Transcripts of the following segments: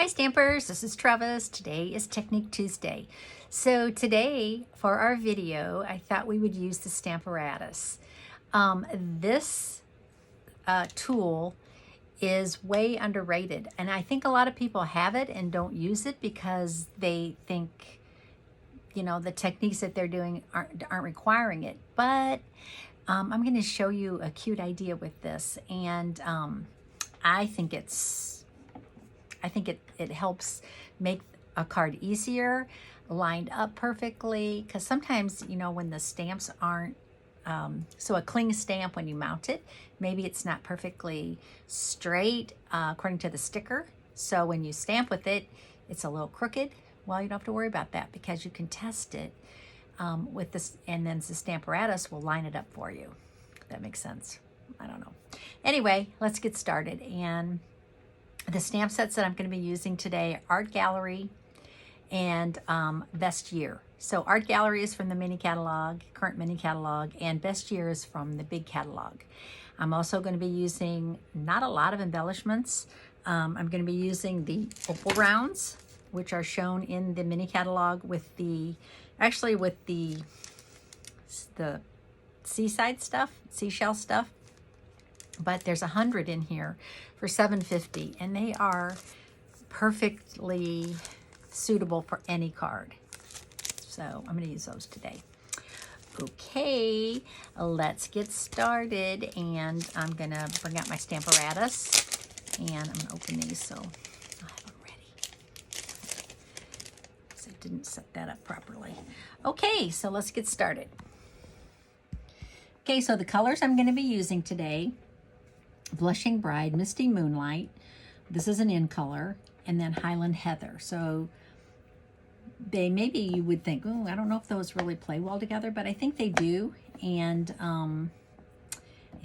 Hi Stampers, this is Trevis. Today is Technique Tuesday. So today for our video, I thought we would use the Stamparatus. This tool is way underrated, and I think a lot of people have it and don't use it because they think, you know, the techniques that they're doing aren't requiring it. But I'm going to show you a cute idea with this, and I think it helps make a card easier, lined up perfectly, because sometimes, you know, when the stamps aren't, so a cling stamp, when you mount it, maybe it's not perfectly straight according to the sticker. So when you stamp with it, it's a little crooked. Well, you don't have to worry about that because you can test it with this, and then the Stamparatus will line it up for you. If that makes sense. I don't know. Anyway, let's get started. And the stamp sets that I'm going to be using today are Art Gallery and Best Year. So Art Gallery is from the mini catalog, current mini catalog, and Best Year is from the big catalog. I'm also going to be using not a lot of embellishments. I'm going to be using the opal rounds, which are shown in the mini catalog with the, actually with the seaside stuff, seashell stuff. But there's 100 in here for $7.50, and they are perfectly suitable for any card. So I'm going to use those today. Okay, let's get started, and I'm going to bring out my Stamparatus, and I'm going to open these so I'll have them ready. So I didn't set that up properly. Okay, so let's get started. Okay, so the colors I'm going to be using today: Blushing Bride, Misty Moonlight, this is an in color, and then Highland Heather. So they, maybe you would think, oh, I don't know if those really play well together, but I think they do. And I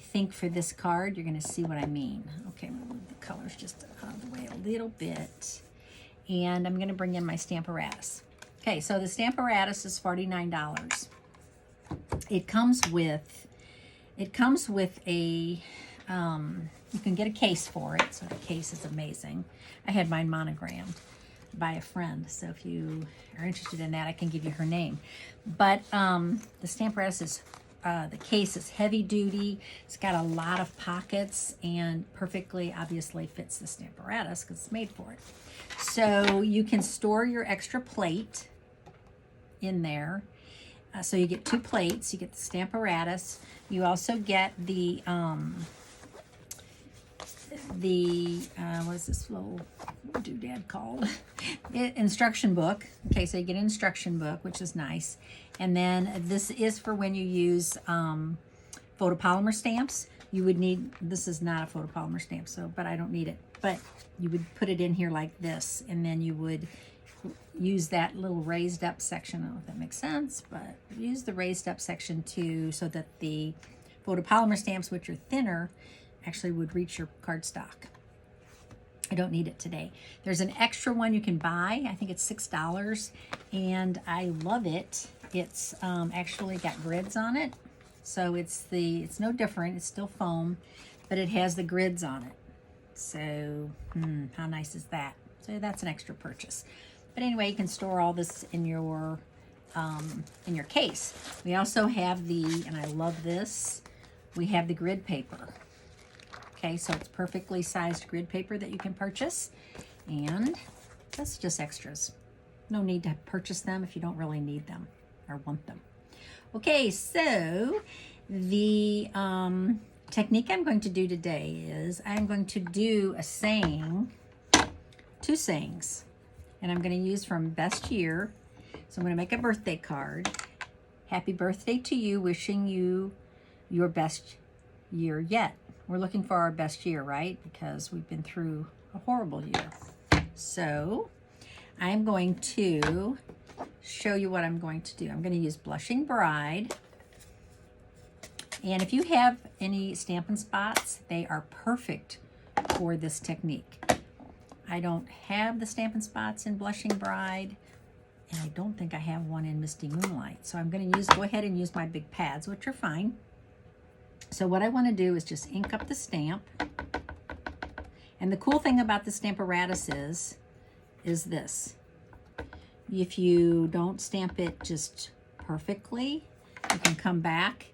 think for this card, you're going to see what I mean. Okay, I'm going to move the colors just out of the way a little bit. And I'm going to bring in my Stamparatus. Okay, so the Stamparatus is $49. It comes with a, you can get a case for it, so the case is amazing. I had mine monogrammed by a friend, so if you are interested in that, I can give you her name. But the Stamparatus is, the case is heavy duty. It's got a lot of pockets and perfectly, obviously, fits the Stamparatus because it's made for it. So you can store your extra plate in there. So you get 2 plates. You get the Stamparatus. You also get the what is this little doodad called? Instruction book. Okay, so you get an instruction book, which is nice. And then this is for when you use photopolymer stamps. You would need, this is not a photopolymer stamp, so, but I don't need it. But you would put it in here like this, and then you would use that little raised up section. I don't know if that makes sense, but use the raised up section too, so that the photopolymer stamps, which are thinner, actually would reach your cardstock. I don't need it today. There's an extra one you can buy. I think it's $6, and I love it. It's actually got grids on it, so it's no different. It's still foam, but it has the grids on it. So how nice is that? So that's an extra purchase. But anyway, you can store all this in your case. We also have and I love this, we have the grid paper. Okay, so it's perfectly sized grid paper that you can purchase, and that's just extras. No need to purchase them if you don't really need them or want them. Okay, so the technique I'm going to do today is I'm going to do a saying, 2 sayings. And I'm going to use from Best Year. So I'm going to make a birthday card. Happy birthday to you, wishing you your best year yet. We're looking for our best year, right? Because we've been through a horrible year. So I'm going to show you what I'm going to do. I'm going to use Blushing Bride. And if you have any Stampin' Spots, they are perfect for this technique. I don't have the Stampin' Spots in Blushing Bride, and I don't think I have one in Misty Moonlight. So I'm going to go ahead and use my big pads, which are fine. So what I want to do is just ink up the stamp. And the cool thing about the Stamparatus is is this. If you don't stamp it just perfectly, you can come back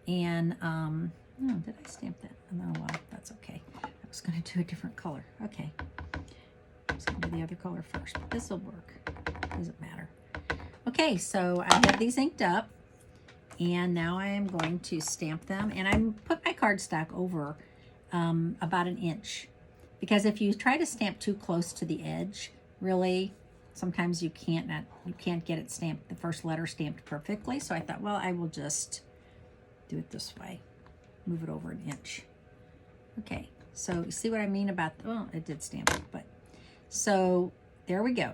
and, no, did I stamp that? No, well, that's okay. I was going to do a different color. Okay. I was going to do the other color first, but this will work. Doesn't matter. Okay, so I have these inked up, and now I am going to stamp them, and I put my cardstock over about 1 inch, because if you try to stamp too close to the edge, really, sometimes you can't get it stamped, the first letter stamped perfectly. So I thought, well, I will just do it this way, move it over 1 inch. Okay, so you see what I mean about, well, it did stamp it, but so there we go.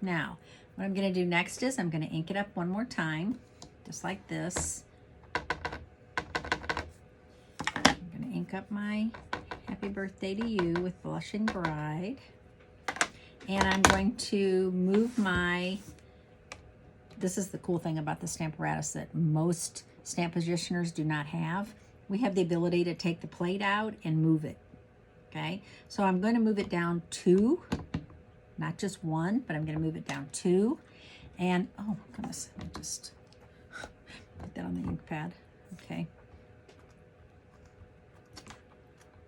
Now, what I'm going to do next is I'm going to ink it up one more time, just like this. I'm going to ink up my Happy Birthday to You with Blushing Bride. And I'm going to move my, this is the cool thing about the Stamparatus that most stamp positioners do not have. We have the ability to take the plate out and move it, okay? So I'm going to move it down 2, not just 1, but I'm going to move it down 2. And, oh goodness, I just put that on the ink pad, okay?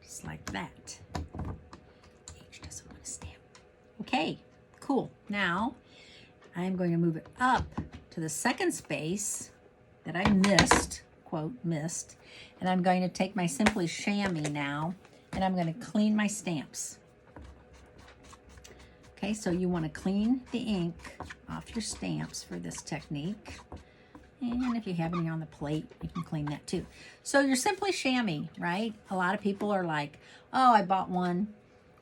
Just like that. H doesn't want to stamp. Okay, cool. Now, I'm going to move it up to the second space that I missed, quote, missed, and I'm going to take my Simply Shammy now, and I'm going to clean my stamps. Okay, so you want to clean the ink off your stamps for this technique. And if you have any on the plate, you can clean that too. So your Simply Shammy, right? A lot of people are like, oh, I bought one,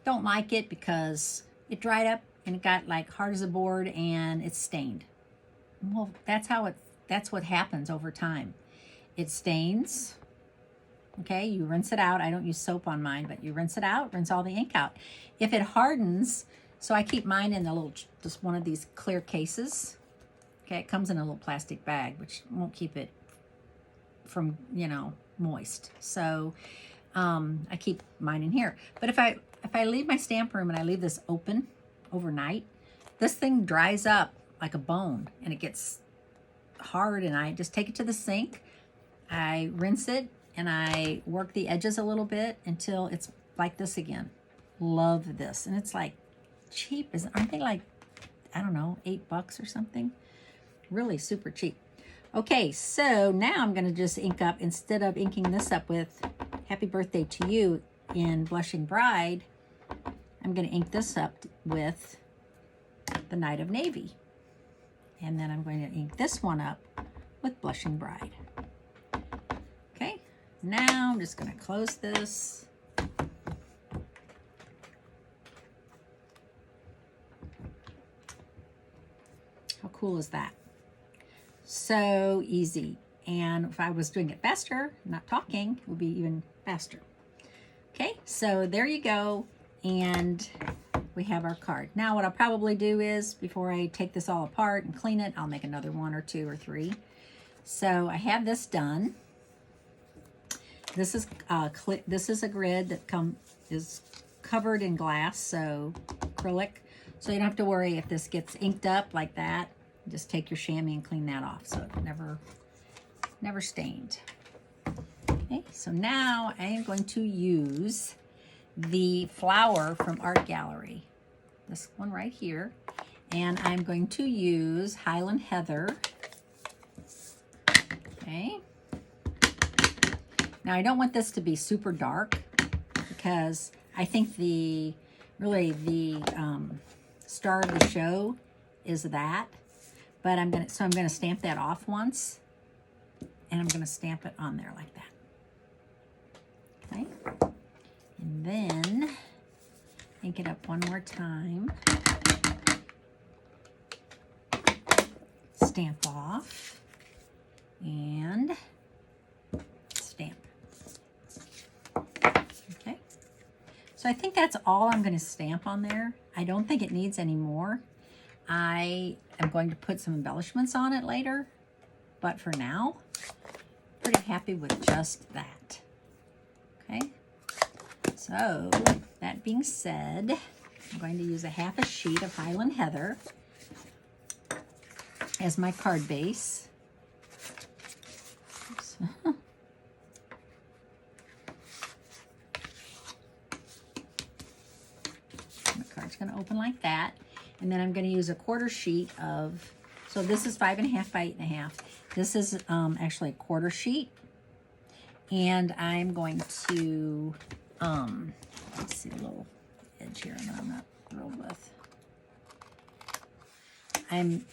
don't like it because it dried up and it got like hard as a board and it's stained. Well, that's what happens over time. It stains. Okay, you rinse it out. I don't use soap on mine, but you rinse it out, rinse all the ink out. If it hardens, so I keep mine in the little, just one of these clear cases. Okay, it comes in a little plastic bag, which won't keep it from, you know, moist. So I keep mine in here. But if I leave my stamp room and I leave this open overnight, this thing dries up like a bone and it gets hard, and I just take it to the sink. I rinse it and I work the edges a little bit until it's like this again. Love this. And it's like cheap. Aren't they like, I don't know, $8 or something? Really super cheap. Okay, so now I'm going to just ink up, instead of inking this up with Happy Birthday to You in Blushing Bride, I'm going to ink this up with the Night of Navy. And then I'm going to ink this one up with Blushing Bride. Okay, now I'm just going to close this. How cool is that? So easy. And if I was doing it faster, not talking, it would be even faster. Okay, so there you go. And we have our card. Now what I'll probably do is, before I take this all apart and clean it, I'll make another 1 or 2 or 3. So I have this done. This is a grid that is covered in glass, so acrylic. So you don't have to worry if this gets inked up like that. Just take your chamois and clean that off, so it never stained. Okay, so now I am going to use the flower from Art Gallery, this one right here, and I'm going to use Highland Heather. Okay. Now I don't want this to be super dark, because I think the star of the show is that. But I'm gonna stamp that off once, and I'm gonna stamp it on there like that. Okay. And then ink it up one more time. Stamp off and stamp. Okay. So I think that's all I'm going to stamp on there. I don't think it needs any more. I am going to put some embellishments on it later, but for now, pretty happy with just that. Okay, so that being said, I'm going to use a half a sheet of Highland Heather as my card base. Oops. My card's going to open like that. And then I'm going to use a quarter sheet of, so this is 5.5 by 8.5. This is actually a quarter sheet. And I'm going to, let's see, a little edge here that I'm not thrilled with.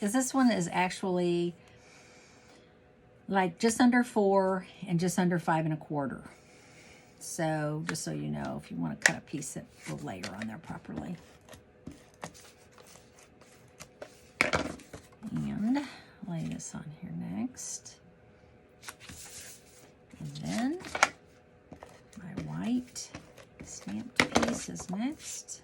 This one is actually like just under 4 and just under 5.25. So just so you know, if you want to cut a piece that will layer on there properly. And lay this on here next. And then my white stamped piece is next.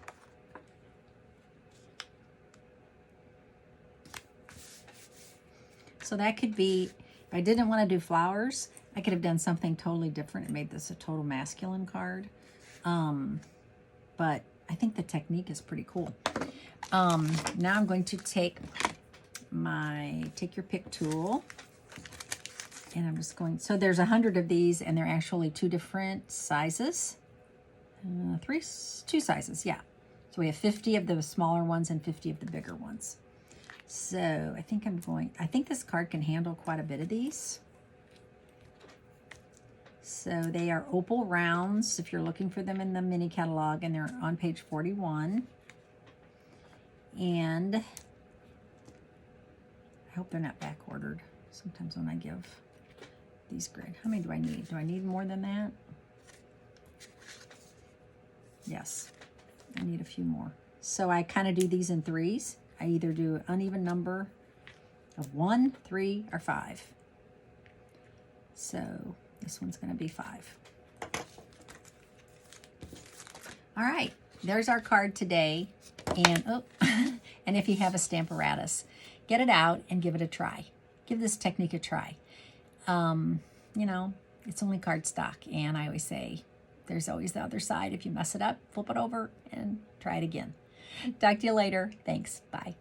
So that could be, if I didn't want to do flowers, I could have done something totally different and made this a total masculine card. But I think the technique is pretty cool. Now I'm going to take your pick tool, and I'm just going, so there's 100 of these, and they're actually 2 different sizes. 2 sizes, yeah. So we have 50 of the smaller ones and 50 of the bigger ones. So I think this card can handle quite a bit of these. So they are opal rounds if you're looking for them in the mini catalog, and they're on page 41. And I hope they're not back ordered. Sometimes when I give these grid, how many do I need? Do I need more than that? Yes, I need a few more. So I kind of do these in 3s. I either do an uneven number of 1, 3, or 5. So this one's going to be 5. All right, there's our card today. And and if you have a Stamparatus, get it out and give it a try. Give this technique a try. You know, it's only cardstock, and I always say there's always the other side. If you mess it up, flip it over and try it again. Talk to you later. Thanks. Bye.